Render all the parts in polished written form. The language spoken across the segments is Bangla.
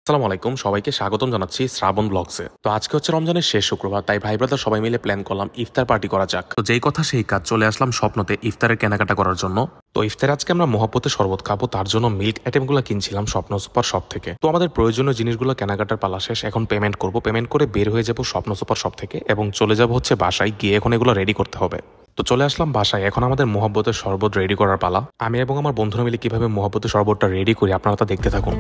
আসসালামু আলাইকুম, সবাইকে স্বাগতম জানাচ্ছি শ্রাবণ ব্লগসে। তো আজকে হচ্ছে রমজানের শেষ শুক্রবার, তাই ভাই ব্রাদার সবাই মিলে প্ল্যান করলাম ইফতার পার্টি করা যাক। তো যেই কথা সেই কাজ, চলে আসলাম স্বপ্নতে ইফতারের কেনাকাটা করার জন্য। তো ইফতারে আজকে আমরা মহব্বতে শরবত খাবো, তার জন্য মিল্ক আইটেমগুলো কিনছিলাম স্বপ্ন সুপার শপ থেকে। তো আমাদের প্রয়োজনীয় জিনিসগুলো কেনাকাটার পালা শেষ, এখন পেমেন্ট করবো। পেমেন্ট করে বের হয়ে যাবো স্বপ্ন সুপার শপ থেকে এবং চলে যাবো হচ্ছে বাসায় গিয়ে এখন এগুলো রেডি করতে হবে। তো চলে আসলাম বাসায়, এখন আমাদের মহব্বতের শরবত রেডি করার পালা। আমি এবং আমার বন্ধুরা মিলে কিভাবে মহব্বতের শরবতটা রেডি করি আপনারা তা দেখতে থাকুন।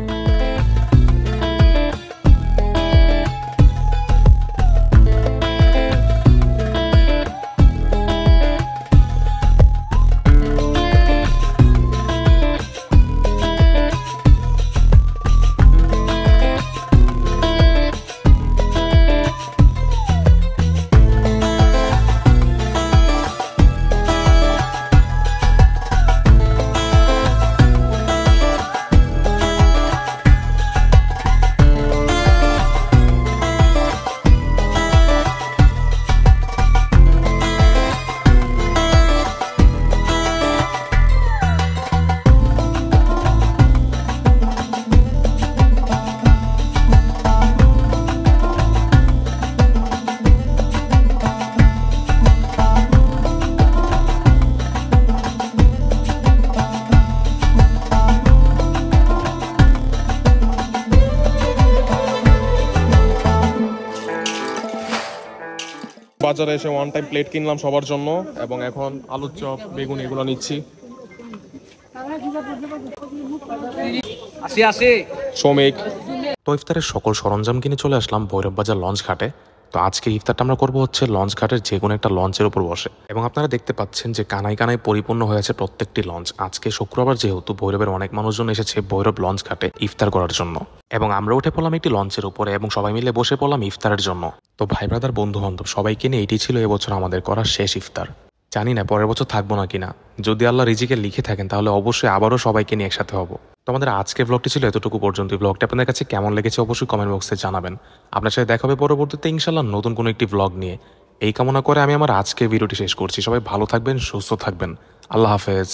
বাজারে এসে ওয়ান টাইম প্লেট কিনলাম সবার জন্য এবং এখন আলুর চপ, বেগুন এগুলো নিচ্ছি। শ্রমিক তো ইফতারের সকল সরঞ্জাম কিনে চলে আসলাম ভৈরব বাজার লঞ্চ ঘাটে। তো আজকে ইফতারটা আমরা করবো হচ্ছে লঞ্চ ঘাটের যে কোনো একটা লঞ্চের উপর বসে, এবং আপনারা দেখতে পাচ্ছেন যে কানায় কানায় পরিপূর্ণ হয়েছে প্রত্যেকটি লঞ্চ। আজকে শুক্রবার যেহেতু ভৈরবের অনেক মানুষজন এসেছে ভৈরব লঞ্চ ঘাটে ইফতার করার জন্য, এবং আমরা উঠে পড়লাম একটি লঞ্চের উপরে এবং সবাই মিলে বসে পড়লাম ইফতারের জন্য। তো ভাই ব্রাদার, বন্ধু বান্ধব সবাইকে নিয়ে এটি ছিল এবছর আমাদের করা শেষ ইফতার। জানি না পরের বছর থাকবো না কিনা, যদি আল্লাহ রিজিকে লিখে থাকেন তাহলে অবশ্যই আবারও সবাইকে নিয়ে একসাথে হবো। তো আমাদের আজকের ব্লগটি ছিল এতটুকু পর্যন্ত। ব্লগটা আপনাদের কাছে কেমন লেগেছে অবশ্যই কমেন্ট বক্সে জানাবেন। আপনার সাথে দেখা হবে পরবর্তীতে ইনশাল্লাহ নতুন কোনো একটি ব্লগ নিয়ে। এই কামনা করে আমি আমার আজকের ভিডিওটি শেষ করছি। সবাই ভালো থাকবেন, সুস্থ থাকবেন। আল্লাহ হাফেজ।